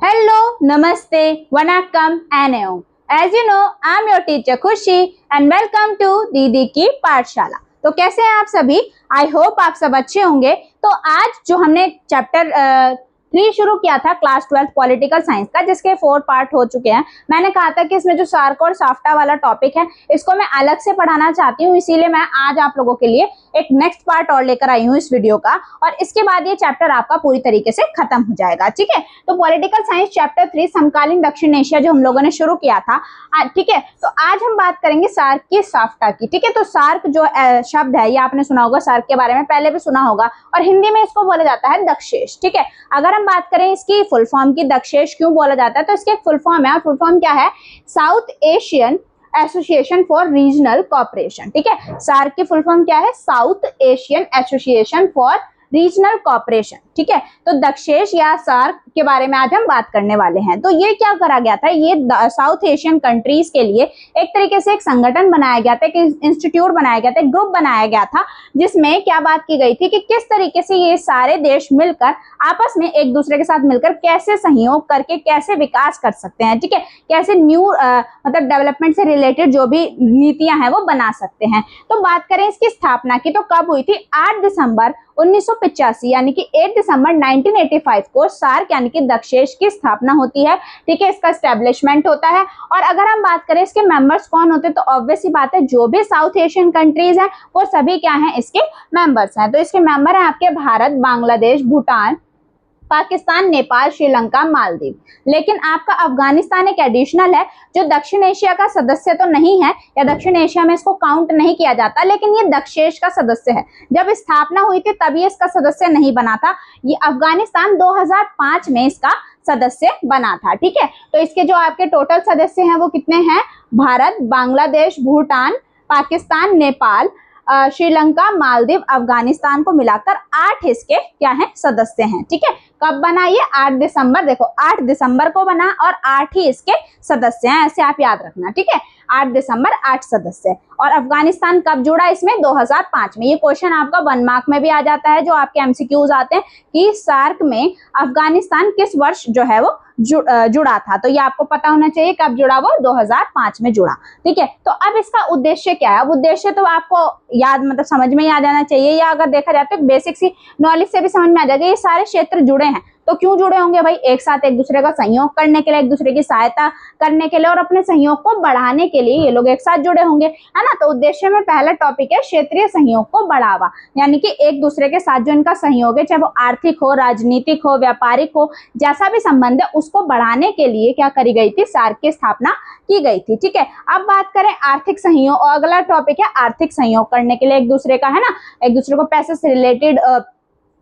Hello, Namaste, Vanakkam, and Aum. As you know, I'm your teacher Khushi and welcome to दीदी की पाठशाला। तो कैसे हैं आप सभी? आई होप आप सब अच्छे होंगे। तो आज जो हमने चैप्टर 3 शुरू किया था क्लास 12 पॉलिटिकल साइंस का, जिसके 4 पार्ट हो चुके हैं। मैंने कहा था कि इसमें जो सार्क और साफ्टा वाला टॉपिक है इसको मैं अलग से पढ़ाना चाहती हूँ, इसीलिए मैं आज आप लोगों के लिए एक नेक्स्ट पार्ट और लेकर आई हूँ इस वीडियो का, और इसके बाद ये चैप्टर आपका पूरी तरीके से खत्म हो जाएगा। ठीक है, तो पॉलिटिकल साइंस चैप्टर 3 समकालीन दक्षिण एशिया जो हम लोगों ने शुरू किया था। ठीक है, तो आज हम बात करेंगे सार्क की साफ्टा की। ठीक है, तो सार्क जो शब्द है ये आपने सुना होगा, सार्क के बारे में पहले भी सुना होगा, और हिंदी में इसको बोला जाता है दक्षेश। ठीक है, अगर हम बात करें इसकी फुल फॉर्म की, दक्षेश क्यों बोला जाता है, तो इसकी एक फुल फॉर्म है, और फुल फॉर्म क्या है? South Asian Association for Regional Cooperation. ठीक है, सार्क की फुल फॉर्म क्या है? South Asian Association for Regional Cooperation. ठीक है, तो दक्षेश या सार्क के बारे में आज हम बात करने वाले हैं। तो ये क्या करा गया था? ये साउथ एशियन कंट्रीज के लिए एक तरीके से एक संगठन बनाया गया था, एक इंस्टीट्यूट बनाया गया था, एक ग्रुप बनाया गया था, जिसमें क्या बात की गई थी कि किस तरीके से ये सारे देश मिलकर आपस में एक दूसरे के साथ मिलकर कैसे सहयोग करके कैसे विकास कर सकते हैं। ठीक है, कैसे न्यू मतलब डेवलपमेंट से रिलेटेड जो भी नीतियां हैं वो बना सकते हैं। तो बात करें इसकी स्थापना की, तो कब हुई थी? 8 दिसंबर 1985 यानी कि 8 दिसंबर 1985 को सार्क यानी कि दक्षेश की स्थापना होती है। ठीक है, इसका एस्टेब्लिशमेंट होता है। और अगर हम बात करें इसके मेंबर्स कौन होते हैं, तो ऑब्वियस सी बात है जो भी साउथ एशियन कंट्रीज हैं वो सभी क्या हैं? इसके मेंबर्स हैं। तो इसके मेंबर हैं आपके भारत, बांग्लादेश, भूटान, पाकिस्तान, नेपाल, श्रीलंका, मालदीव। लेकिन आपका अफगानिस्तान एक एडिशनल है जो दक्षिण एशिया का सदस्य तो नहीं है, या दक्षिण एशिया में इसको काउंट नहीं किया जाता, लेकिन ये दक्षेश का सदस्य है। जब स्थापना हुई थी तभी इसका सदस्य नहीं बना था। ये अफगानिस्तान 2005 में इसका सदस्य बना था। ठीक है, तो इसके जो आपके टोटल सदस्य हैं वो कितने हैं? भारत, बांग्लादेश, भूटान, पाकिस्तान, नेपाल, श्रीलंका, मालदीव, अफगानिस्तान को मिलाकर 8 इसके क्या है? सदस्य हैं। ठीक है, कब बना ये? 8 दिसंबर। देखो 8 दिसंबर को बना और 8 ही इसके सदस्य हैं, ऐसे आप याद रखना। ठीक है, 8 दिसंबर 8 सदस्य। और अफगानिस्तान कब जुड़ा इसमें? 2005 में। ये क्वेश्चन आपका 1 मार्क में भी आ जाता है, जो आपके एमसीक्यूज आते हैं कि सार्क में अफगानिस्तान किस वर्ष जो है वो जुड़ा था। तो ये आपको पता होना चाहिए कब जुड़ा वो? 2005 में जुड़ा। ठीक है, तो अब इसका उद्देश्य क्या है? अब उद्देश्य तो आपको याद मतलब समझ में ही आ जाना चाहिए, या अगर देखा जाए तो बेसिक सी नॉलेज से भी समझ में आ जाएगा। ये सारे क्षेत्र जुड़े हैं, तो क्यों जुड़े होंगे भाई? एक साथ एक दूसरे का सहयोग करने के लिए, एक दूसरे की सहायता करने के लिए, और अपने सहयोग को बढ़ाने के लिए ये लोग एक साथ जुड़े होंगे, है ना। तो उद्देश्य में पहला टॉपिक है क्षेत्रीय सहयोग को बढ़ावा, यानी कि एक दूसरे के साथ जो इनका सहयोग है, चाहे वो आर्थिक हो, राजनीतिक हो, व्यापारिक हो, जैसा भी संबंध है उसको बढ़ाने के लिए क्या करी गई थी? सार्क की स्थापना की गई थी। ठीक है, अब बात करें आर्थिक सहयोग, और अगला टॉपिक है आर्थिक सहयोग करने के लिए एक दूसरे का, है ना, एक दूसरे को पैसे से रिलेटेड,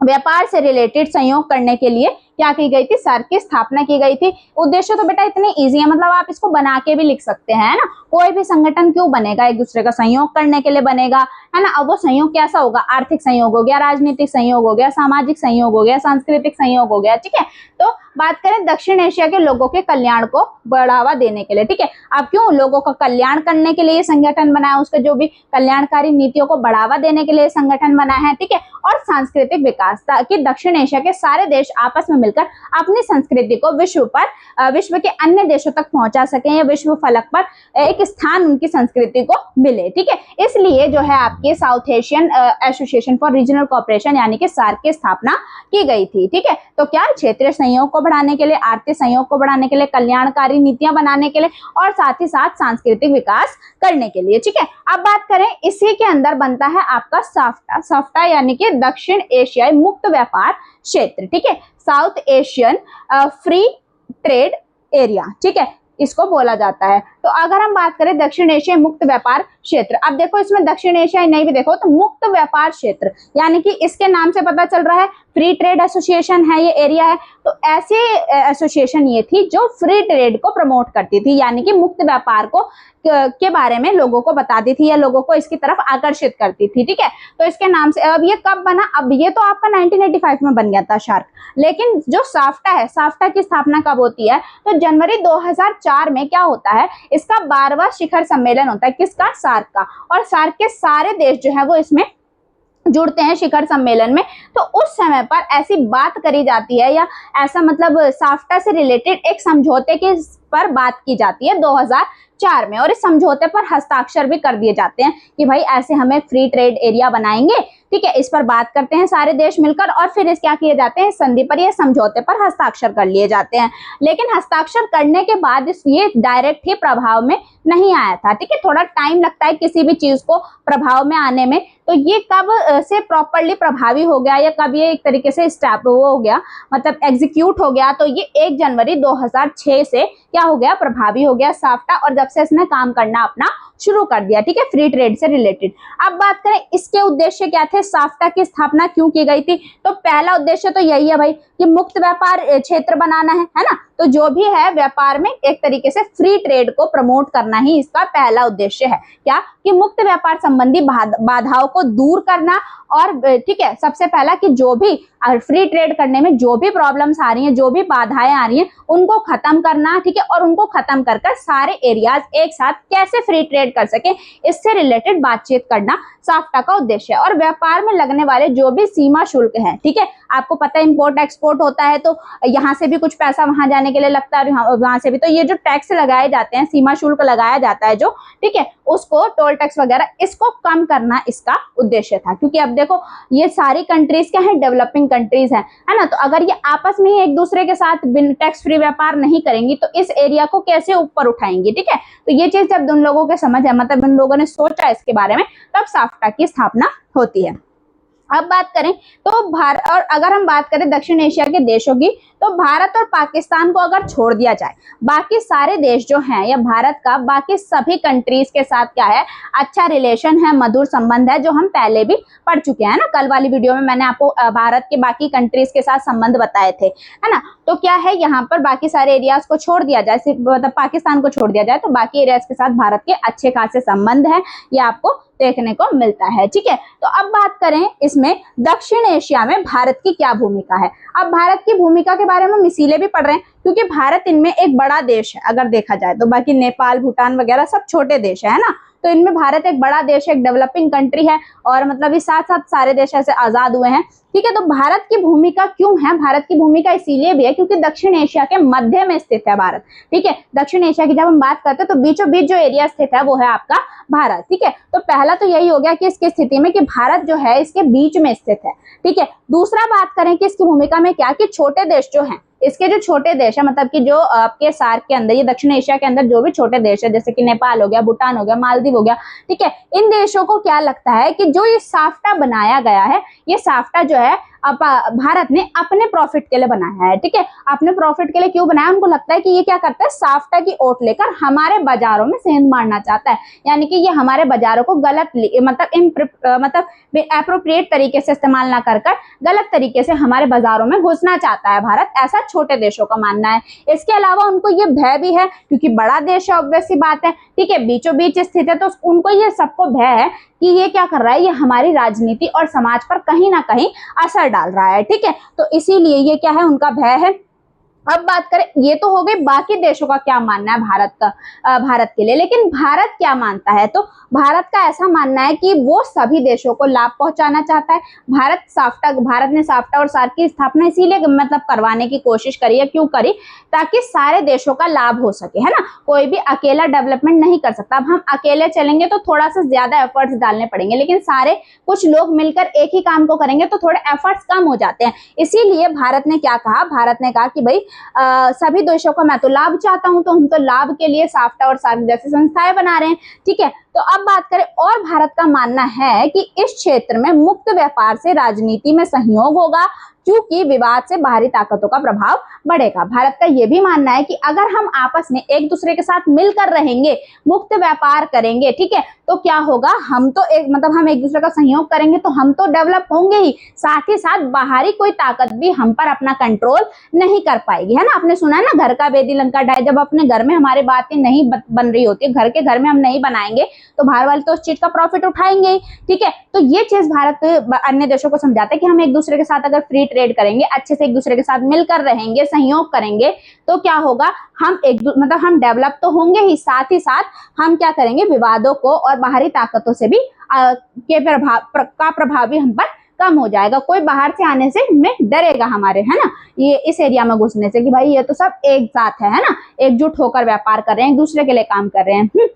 व्यापार से रिलेटेड सहयोग करने के लिए क्या की गई थी? सार्क की स्थापना की गई थी। उद्देश्य तो बेटा इतने इजी है, मतलब आप इसको बना के भी लिख सकते हैं, है ना। कोई भी संगठन क्यों बनेगा? एक दूसरे का सहयोग करने के लिए बनेगा, है ना। अब वो सहयोग कैसा होगा? आर्थिक सहयोग हो गया, राजनीतिक सहयोग हो गया, सामाजिक सहयोग हो गया, सांस्कृतिक सहयोग हो गया। ठीक है, तो बात करें दक्षिण एशिया के लोगों के कल्याण को बढ़ावा देने के लिए। ठीक है, अब क्यों? लोगों का कल्याण करने के लिए संगठन बना है, उसके जो भी कल्याणकारी नीतियों को बढ़ावा देने के लिए संगठन बना है। ठीक है, और सांस्कृतिक विकास, ताकि दक्षिण एशिया के सारे देश आपस में मिलकर अपनी संस्कृति को विश्व के अन्य देशों तक पहुंचा सकें, या विश्व फलक पर एक स्थान उनकी संस्कृति को मिले। ठीक है, इसलिए जो है आपके South Asian Association for Regional Cooperation यानी कि सार्क की स्थापना की गई थी। ठीक है, तो क्या? क्षेत्रीय सहयोग को बढ़ाने के लिए, आर्थिक सहयोग को बढ़ाने के लिए, कल्याणकारी नीतियां बनाने के लिए, और साथ ही साथ सांस्कृतिक विकास करने के लिए। ठीक है, अब बात करें इसी के अंदर बनता है आपका साफ्टा। साफ्टा यानी कि दक्षिण एशियाई मुक्त व्यापार क्षेत्र। ठीक है, South Asian free trade area. ठीक है, इसको बोला जाता है। तो अगर हम बात करें दक्षिण एशिया मुक्त व्यापार क्षेत्र, अब देखो इसमें दक्षिण एशिया नहीं भी देखो तो मुक्त व्यापार क्षेत्र, यानी कि इसके नाम से पता चल रहा है फ्री ट्रेड एसोसिएशन है, ये एरिया है। तो ऐसे एसोसिएशन ये थी जो फ्री ट्रेड को प्रमोट करती थी, यानी कि मुक्त व्यापार को के बारे में लोगों को बताती थी, या लोगों को इसकी तरफ आकर्षित करती थी। ठीक है, तो इसके नाम से अब ये कब बना? अब ये तो आपका 1985 में बन गया था सार्क, लेकिन जो साफ्टा है, साफ्टा की स्थापना कब होती है? तो जनवरी 2004 में क्या होता है? इसका 12वां शिखर सम्मेलन होता है। किसका? सार्क का। और सार्क के सारे देश जो है वो इसमें जुड़ते हैं शिखर सम्मेलन में, तो उस समय पर ऐसी बात करी जाती है या ऐसा मतलब साफ्टा से रिलेटेड एक समझौते के पर बात की जाती है 2004 में, और इस समझौते पर हस्ताक्षर भी कर दिए जाते हैं कि भाई ऐसे हमें फ्री ट्रेड एरिया बनाएंगे, ठीक है। इस पर बात करते हैं सारे देश मिलकर, और फिर इस क्या किए जाते हैं, संधि पर या समझौते पर हस्ताक्षर कर लिए जाते हैं। लेकिन हस्ताक्षर करने के बाद ये डायरेक्ट ही प्रभाव में नहीं आया था, ठीक है। थोड़ा टाइम लगता है किसी भी चीज को प्रभाव में आने में, तो ये कब से प्रॉपरली प्रभावी हो गया या कब ये एक तरीके से स्टेप वो हो गया, मतलब एग्जीक्यूट हो गया, तो ये 1 जनवरी 2006 से क्या हो गया, प्रभावी हो गया साफ्टा, और जब से इसने काम करना अपना शुरू कर दिया, ठीक है, फ्री ट्रेड से रिलेटेड। अब बात करें इसके उद्देश्य क्या थे, साफ्टा की स्थापना क्यों की गई थी, तो पहला उद्देश्य तो यही है भाई कि मुक्त व्यापार क्षेत्र बनाना है ना। तो जो भी है व्यापार में एक तरीके से फ्री ट्रेड को प्रमोट करना ही इसका पहला उद्देश्य है, क्या कि मुक्त व्यापार संबंधी बाधाओं को दूर करना, और ठीक है, सबसे पहला कि जो भी फ्री ट्रेड करने में जो भी प्रॉब्लम्स आ रही हैं, जो भी बाधाएं आ रही हैं, उनको खत्म करना, ठीक है, और उनको खत्म कर सारे एरियाज एक साथ कैसे फ्री ट्रेड कर सके, इससे रिलेटेड बातचीत करना साफ्टा का उद्देश्य है। और व्यापार में लगने वाले जो भी सीमा शुल्क हैं, ठीक है, आपको पता है इंपोर्ट एक्सपोर्ट होता है, तो यहाँ से भी कुछ पैसा वहां जाने के लिए लगता है, वहां से भी, तो ये जो टैक्स लगाए जाते हैं, सीमा शुल्क लगाया जाता है जो, ठीक है, उसको टोल टैक्स वगैरह, इसको कम करना इसका उद्देश्य था। क्योंकि अब देखो ये सारी कंट्रीज क्या है, डेवलपिंग कंट्रीज है ना, तो अगर ये आपस में ही एक दूसरे के साथ बिन टैक्स फ्री व्यापार नहीं करेंगी तो इस एरिया को कैसे ऊपर उठाएंगी, ठीक है। तो ये चीज जब उन लोगों के समझ है, मतलब उन लोगों ने सोचा इसके बारे में, तब साफ्टा की स्थापना होती है। अब बात करें तो भारत, और अगर हम बात करें दक्षिण एशिया के देशों की, तो भारत और पाकिस्तान को अगर छोड़ दिया जाए, बाकी सारे देश जो हैं या भारत का बाकी सभी कंट्रीज के साथ क्या है, अच्छा रिलेशन है, मधुर संबंध है, जो हम पहले भी पढ़ चुके हैं ना। कल वाली वीडियो में मैंने आपको भारत के बाकी कंट्रीज के साथ संबंध बताए थे, है ना। तो क्या है, यहाँ पर बाकी सारे एरियाज को छोड़ दिया जाए, सिर्फ मतलब पाकिस्तान को छोड़ दिया जाए, तो बाकी एरियाज के साथ भारत के अच्छे खासे संबंध है, ये आपको देखने को मिलता है, ठीक है। तो अब बात करें इसमें दक्षिण एशिया में भारत की क्या भूमिका है। अब भारत की भूमिका के बारे में हम इसीलिए भी पढ़ रहे हैं क्योंकि भारत इनमें एक बड़ा देश है अगर देखा जाए तो, बाकी नेपाल भूटान वगैरह सब छोटे देश है ना, तो इनमें भारत एक बड़ा देश है, एक डेवलपिंग कंट्री है, और मतलब इस साथ साथ सारे देश ऐसे आजाद हुए हैं, ठीक है। तो भारत की भूमिका क्यों है, भारत की भूमिका इसीलिए भी है क्योंकि दक्षिण एशिया के मध्य में स्थित है भारत, ठीक है। दक्षिण एशिया की जब हम बात करते हैं तो बीचों बीच जो एरिया स्थित है वो है आपका भारत, ठीक है। तो पहला तो यही हो गया कि इसकी स्थिति में कि भारत जो है इसके बीच में स्थित है, ठीक है। दूसरा बात करें कि इसकी भूमिका में क्या, कि छोटे देश जो हैं, इसके जो छोटे देश है, मतलब कि जो आपके सार्क के अंदर, ये दक्षिण एशिया के अंदर जो भी छोटे देश है, जैसे कि नेपाल हो गया, भूटान हो गया, मालदीव हो गया, ठीक है, इन देशों को क्या लगता है कि जो ये साफ्टा बनाया गया है, ये साफ्टा जो है भारत ने अपने प्रॉफिट के लिए बनाया है, ठीक है। अपने प्रॉफिट के लिए क्यों बनाया, उनको लगता है कि ये क्या करता है, साफ्टा की ओट लेकर हमारे बाजारों में सेंध मारना चाहता है, यानी कि ये हमारे बाजारों को गलत मतलब एप्रोप्रिएट तरीके से इस्तेमाल ना कर गलत तरीके से हमारे बाजारों में घुसना चाहता है भारत, ऐसा छोटे देशों का मानना है। इसके अलावा उनको ये भय भी है क्योंकि बड़ा देश है, ऑब्वियस सी बात है, ठीक है, बीचों बीच स्थित है, तो उनको ये सबको भय है कि ये क्या कर रहा है, ये हमारी राजनीति और समाज पर कहीं ना कहीं असर डाल रहा है, ठीक है। तो इसीलिए ये क्या है, उनका भय है। अब बात करें, ये तो हो गई बाकी देशों का क्या मानना है भारत के लिए, लेकिन भारत क्या मानता है, तो भारत का ऐसा मानना है कि वो सभी देशों को लाभ पहुंचाना चाहता है। भारत ने साफ्टा और सार्क की स्थापना इसीलिए मतलब करवाने की कोशिश करी है, क्यों करी, ताकि सारे देशों का लाभ हो सके, है ना। कोई भी अकेला डेवलपमेंट नहीं कर सकता। अब हम अकेले चलेंगे तो थोड़ा सा ज्यादा एफर्ट्स डालने पड़ेंगे, लेकिन सारे कुछ लोग मिलकर एक ही काम को करेंगे तो थोड़े एफर्ट्स कम हो जाते हैं। इसीलिए भारत ने क्या कहा, भारत ने कहा कि भाई सभी देशों को मैं तो लाभ चाहता हूं, तो हम तो लाभ के लिए साफ्टा और सार्क जैसी संस्थाएं बना रहे हैं, ठीक है। तो अब बात करें, और भारत का मानना है कि इस क्षेत्र में मुक्त व्यापार से राजनीति में सहयोग होगा क्योंकि विवाद से बाहरी ताकतों का प्रभाव बढ़ेगा। भारत का यह भी मानना है कि अगर हम आपस में एक दूसरे के साथ मिलकर रहेंगे, मुक्त व्यापार करेंगे, ठीक है, तो क्या होगा, हम तो हम एक दूसरे का सहयोग करेंगे तो हम तो डेवलप होंगे ही, साथ ही साथ बाहरी कोई ताकत भी हम पर अपना कंट्रोल नहीं कर पाएगी, है ना। आपने सुना है ना, घर का बेदी लंका ढाए, जब अपने घर में हमारी बातें नहीं बन रही होती, घर के घर में हम नहीं बनाएंगे तो बाहर वाले तो उस चीज का प्रॉफिट उठाएंगे ही, ठीक है। तो ये चीज भारत अन्य देशों को समझाता है कि हम एक दूसरे के साथ अगर फ्री ट्रेड करेंगे, अच्छे से एक दूसरे के साथ मिलकर रहेंगे, सहयोग करेंगे, तो क्या होगा, हम मतलब हम डेवलप तो होंगे ही, साथ ही साथ हम क्या करेंगे, विवादों को और बाहरी ताकतों से भी के प्रभाव भी हम पर कम हो जाएगा। कोई बाहर से आने से में डरेगा हमारे, है ना, ये इस एरिया में घुसने से कि भाई ये तो सब एक साथ है ना, एकजुट होकर व्यापार कर रहे हैं, एक दूसरे के लिए काम कर रहे हैं।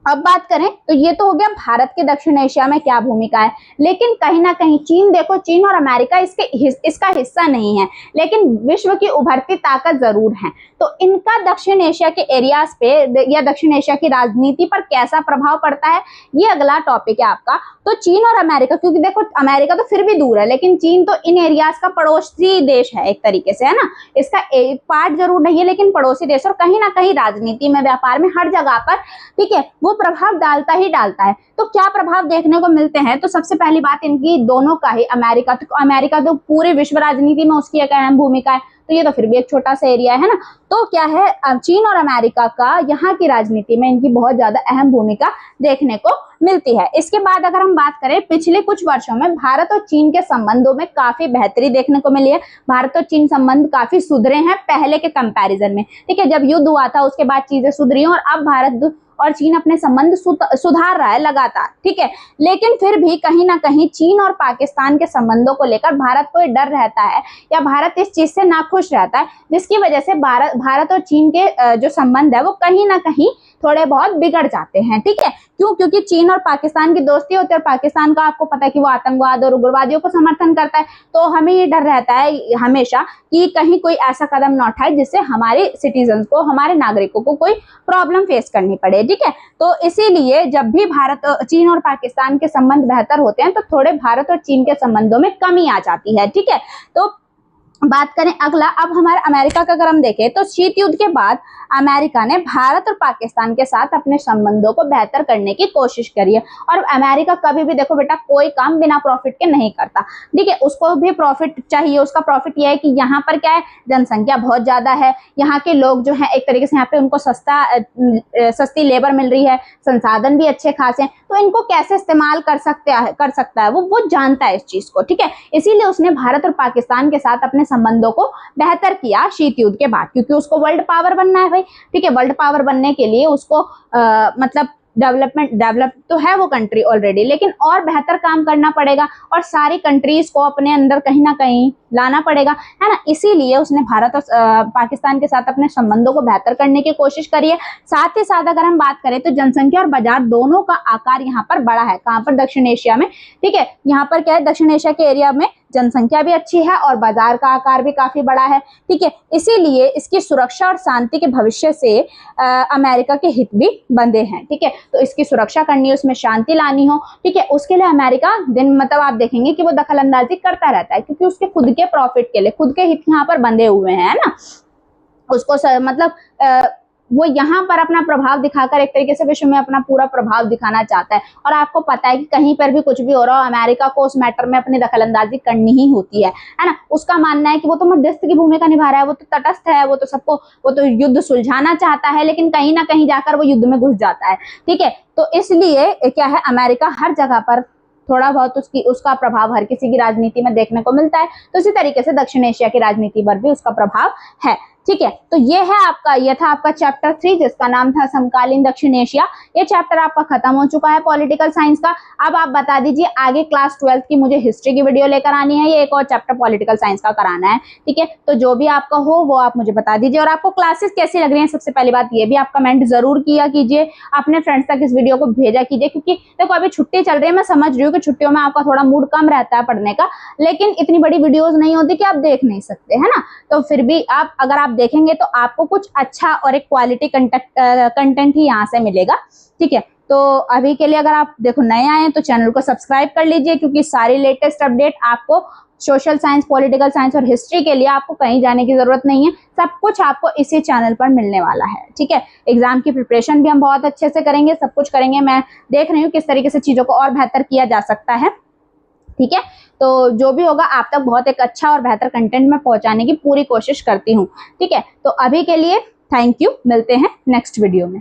अब बात करें तो ये तो हो गया भारत के दक्षिण एशिया में क्या भूमिका है, लेकिन कहीं ना कहीं चीन, देखो चीन और अमेरिका इसका हिस्सा नहीं है, लेकिन विश्व की उभरती ताकत जरूर है। तो इनका दक्षिण एशिया के एरियाज पे या दक्षिण एशिया की राजनीति पर कैसा प्रभाव पड़ता है, ये अगला टॉपिक है आपका। तो चीन और अमेरिका, क्योंकि देखो अमेरिका तो फिर भी दूर है, लेकिन चीन तो इन एरियाज का पड़ोसी देश है एक तरीके से, है ना, इसका एक पार्ट जरूर नहीं है लेकिन पड़ोसी देश, और कहीं ना कहीं राजनीति में, व्यापार में, हर जगह पर, ठीक है, वो प्रभाव डालता ही डालता है। तो क्या प्रभाव देखने को मिलते हैं, तो सबसे पहली बात इनकी दोनों का ही, अमेरिका तो पूरे विश्व राजनीति में उसकी एक अहम भूमिका है, तो ये तो फिर भी एक छोटा सा एरिया है ना। तो क्या है, चीन और अमेरिका का यहाँ की राजनीति में इनकी बहुत ज्यादा अहम भूमिका देखने को मिलती है। इसके बाद अगर हम बात करें, पिछले कुछ वर्षों में भारत और चीन के संबंधों में काफी बेहतरी देखने को मिली है। भारत और चीन संबंध काफी सुधरे हैं पहले के कंपैरिजन में, ठीक है। जब युद्ध हुआ था उसके बाद चीजें सुधरी और अब भारत और चीन अपने संबंध सुधार रहा है लगातार, ठीक है। लेकिन फिर भी कहीं ना कहीं चीन और पाकिस्तान के संबंधों को लेकर भारत को डर रहता है, या भारत इस चीज से नाखुश रहता है, जिसकी वजह से भारत और चीन के जो संबंध है वो कहीं ना कहीं थोड़े बहुत बिगड़ जाते हैं, ठीक है। क्यों? क्योंकि चीन और पाकिस्तान की दोस्ती होती है और पाकिस्तान का आपको पता है कि वो आतंकवाद और उग्रवादियों को समर्थन करता है, तो हमें ये डर रहता है हमेशा कि कहीं कोई ऐसा कदम न उठाए जिससे हमारे सिटीजन को, हमारे नागरिकों को कोई प्रॉब्लम फेस करनी पड़े, ठीक है। तो इसीलिए जब भी चीन और पाकिस्तान के संबंध बेहतर होते हैं तो थोड़े भारत और चीन के संबंधों में कमी आ जाती है, ठीक है। तो बात करें अगला, अब हमारे अमेरिका का अगर हम देखें तो शीत युद्ध के बाद अमेरिका ने भारत और पाकिस्तान के साथ अपने संबंधों को बेहतर करने की कोशिश करी है। और अमेरिका कभी भी, देखो बेटा, कोई काम बिना प्रॉफिट के नहीं करता, ठीक है, उसको भी प्रॉफिट चाहिए। उसका प्रॉफिट यह है कि यहाँ पर क्या है, जनसंख्या बहुत ज्यादा है, यहाँ के लोग जो है एक तरीके से यहाँ पे उनको सस्ती लेबर मिल रही है, संसाधन भी अच्छे खासे हैं, तो इनको कैसे इस्तेमाल कर सकता है वो जानता है इस चीज को, ठीक है। इसीलिए उसने भारत और पाकिस्तान के साथ अपने संबंधों को बेहतर किया शीत युद्ध के बाद, क्योंकि उसको वर्ल्ड पावर बनना है भाई, ठीक है। वर्ल्ड पावर बनने के लिए उसको मतलब डेवलप तो है वो कंट्री ऑलरेडी, लेकिन और बेहतर काम करना पड़ेगा और सारी कंट्रीज को अपने अंदर कहीं ना कहीं लाना पड़ेगा, है ना। इसीलिए उसने भारत और पाकिस्तान के साथ अपने संबंधों को बेहतर करने की कोशिश करी है। साथ ही साथ अगर हम बात करें तो जनसंख्या और बाजार दोनों का आकार यहाँ पर बड़ा है। कहाँ पर? दक्षिण एशिया में, ठीक है। यहाँ पर क्या है, दक्षिण एशिया के एरिया में जनसंख्या भी अच्छी है और बाजार का आकार भी काफी बड़ा है, ठीक है। इसीलिए इसकी सुरक्षा और शांति के भविष्य से अमेरिका के हित भी बंधे हैं, ठीक है। तो इसकी सुरक्षा करनी है, उसमें शांति लानी हो, ठीक है, उसके लिए अमेरिका मतलब आप देखेंगे कि वो दखल अंदाजी करता रहता है, क्योंकि उसके खुद के प्रॉफिट के लिए खुद के हित यहाँ पर बंधे हुए हैं, है ना। उसको मतलब वो यहाँ पर अपना प्रभाव दिखाकर एक तरीके से विश्व में अपना पूरा प्रभाव दिखाना चाहता है। और आपको पता है कि कहीं पर भी कुछ भी हो रहा हो, अमेरिका को उस मैटर में अपनी दखलंदाजी करनी ही होती है ना। उसका मानना है कि वो तो मध्यस्थ की भूमिका निभा रहा है, वो तो तटस्थ है, वो तो युद्ध सुलझाना चाहता है, लेकिन कहीं ना कहीं जाकर वो युद्ध में घुस जाता है, ठीक है। तो इसलिए क्या है, अमेरिका हर जगह पर थोड़ा बहुत उसका प्रभाव हर किसी की राजनीति में देखने को मिलता है। तो इसी तरीके से दक्षिण एशिया की राजनीति पर भी उसका प्रभाव है, ठीक है। तो ये था आपका चैप्टर 3 जिसका नाम था समकालीन दक्षिण एशिया। ये चैप्टर आपका खत्म हो चुका है पॉलिटिकल साइंस का। अब आप बता दीजिए आगे क्लास 12 की मुझे हिस्ट्री की वीडियो लेकर आनी है, ये एक और चैप्टर पॉलिटिकल साइंस का कराना है, ठीक है। तो जो भी आपका हो वो आप मुझे बता दीजिए। और आपको क्लासेस कैसी लग रही है, सबसे पहली बात ये भी आप कमेंट जरूर किया कीजिए, अपने फ्रेंड्स तक इस वीडियो को भेजा कीजिए, क्योंकि देखो अभी छुट्टी चल रही है, मैं समझ रही हूँ कि छुट्टियों में आपका थोड़ा मूड कम रहता है पढ़ने का, लेकिन इतनी बड़ी वीडियोज नहीं होती कि आप देख नहीं सकते, है ना। तो फिर भी अगर आप देखेंगे तो आपको कुछ अच्छा और एक क्वालिटी कंटेंट ही यहाँ से मिलेगा, ठीक है। तो अभी के लिए अगर आप देखो नए आए हैं तो चैनल को सब्सक्राइब कर लीजिए, क्योंकि सारी लेटेस्ट अपडेट आपको सोशल साइंस, पॉलिटिकल साइंस और हिस्ट्री के लिए आपको कहीं जाने की जरूरत नहीं है, सब कुछ आपको इसी चैनल पर मिलने वाला है, ठीक है। एग्जाम की प्रिपरेशन भी हम बहुत अच्छे से करेंगे, सब कुछ करेंगे। मैं देख रही हूँ किस तरीके से चीजों को और बेहतर किया जा सकता है, ठीक है। तो जो भी होगा आप तक बहुत एक अच्छा और बेहतर कंटेंट में पहुंचाने की पूरी कोशिश करती हूँ, ठीक है। तो अभी के लिए थैंक यू, मिलते हैं नेक्स्ट वीडियो में।